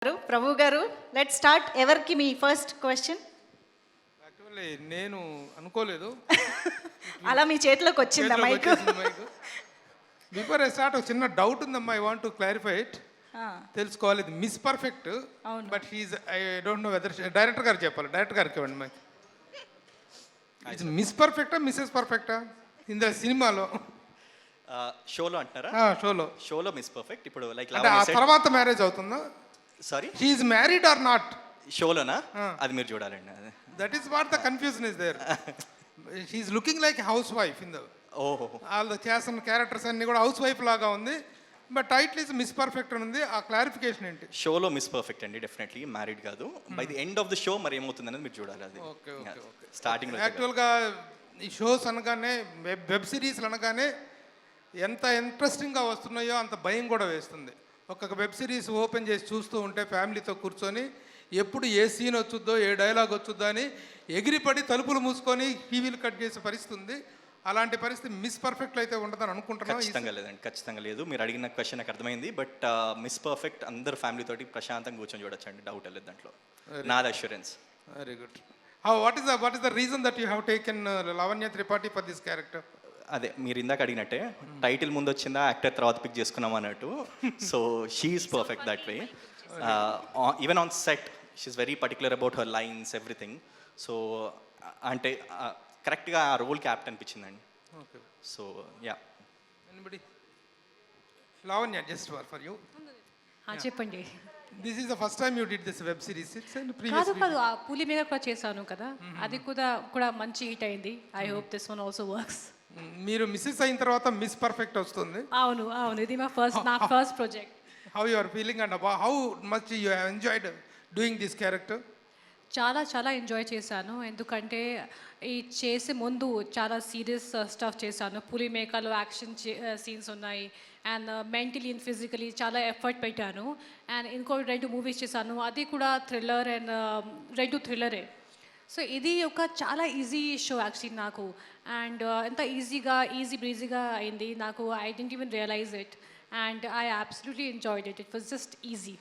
ప్రభు గారు, let start. ఎవరికి మీ first question? Actually నేను అనుకోలేదు. అలా మీ చేతిలోకి వచ్చిందా మైక్? బిఫోర్ ఐ స్టార్ట్ ఒక చిన్న డౌట్ ఉందమ్మా. I want to clarify it. తెలుసుకోవాలి. ఇది Miss Perfect, but he is I don't know whether director గారు చెప్పాలి. డైరెక్టర్ గారికి ఇవ్వండి మైక్. ఇది మిస్ పర్ఫెక్టా మిస్సెస్ పర్ఫెక్టా ఇందులో సినిమాలో? షోలో అంటారా? షోలో మిస్ పర్ఫెక్ట్. ఇప్పుడు లైక్ ఆ తర్వాత మ్యారేజ్ అవుతుందా? Sorry, she is married or not? షోలోనా? అది మీరు చూడాలండి. That is what the confusion is there. She is looking like house wife in the వాళ్ళు చేస్తున్న క్యారెక్టర్స్ అన్ని కూడా హౌస్ వైఫ్ లాగా ఉంది. But title is miss perfect అని ఉంది. ఆ క్లారిఫికేషన్ ఏంటి? షోలో మిస్ పర్ఫెక్ట్ అండి, డెఫినెట్లీ మ్యారీడ్ కాదు. By the end of the show మరి ఏమవుతుంది అనేది మీరు చూడాలి. అది ఓకే ఓకే ఓకే. స్టార్టింగ్ యాక్చువల్గా ఈ షోస్ అనగానే వెబ్ సిరీస్లు అనగానే ఎంత ఇంట్రెస్టింగ్గా వస్తున్నాయో అంత భయం కూడా వేస్తుంది. ఒక్కొక్క వెబ్ సిరీస్ ఓపెన్ చేసి చూస్తూ ఉంటే ఫ్యామిలీతో కూర్చొని ఎప్పుడు ఏ సీన్ వచ్చుద్దో ఏ డైలాగ్ వచ్చుద్దో అని ఎగిరిపడి తలుపులు మూసుకొని టీవీలు కట్ చేసే పరిస్థితి ఉంది. అలాంటి పరిస్థితి మిస్ పర్ఫెక్ట్లో అయితే ఉండదని అనుకుంటున్నాను. ఖచ్చితంగా లేదండి, ఖచ్చితంగా లేదు. మీరు అడిగిన క్వశ్చన్ నాకు అర్థమైంది. బట్ మిస్ పర్ఫెక్ట్ అందరు ఫ్యామిలీ తోటి ప్రశాంతంగా కూర్చొని చూడొచ్చండి, డౌట్ లేదు దాంట్లో. నాది assurance. Very good. What is the reason that you have taken Lavanya Tripathi for this character? అదే మీరు ఇందాక అడిగినట్టే, టైటిల్ ముందు వచ్చిందా యాక్టర్ తర్వాత పిక్ చేసుకున్నాం అన్నట్టు. So she's perfect that way. Even on set she's very particular about her lines everything. So అంటే కరెక్ట్గా ఆ రోల్ క్యాప్ట్ అనిపించిందండి. So yeah. Lavanya, just for you చెప్పండి. This is the first time you did this web series? కాదు, ఆ పులి మీద కూడా చేశాను కదా, అది కూడా మంచి హిట్ అయింది. I hope this one also works. మీరు మిస్సెస్ అయిన తర్వాత మిస్ పర్ఫెక్ట్ వస్తుంది. అవును, ఇది నా first project. How you are feeling and how much you have enjoyed doing this character? చాలా ఎంజాయ్ చేశాను. ఎందుకంటే ఈ చేసే ముందు చాలా సీరియస్ స్టఫ్ చేశాను. పులి మేకలో యాక్షన్ సీన్స్ ఉన్నాయి అండ్ మెంటలీ అండ్ ఫిజికలీ చాలా ఎఫర్ట్ పెట్టాను. అండ్ ఇంకో 2 మూవీస్ చేశాను, అది కూడా థ్రిల్లర్ అండ్ 2 థ్రిల్లరే. సో ఇది ఒక చాలా ఈజీ షో యాక్చువల్లీ నాకు. అండ్ ఎంత ఈజీ బ్రీజీగా అయింది నాకు. I didn't even realise it and I absolutely enjoyed it. It was just easy.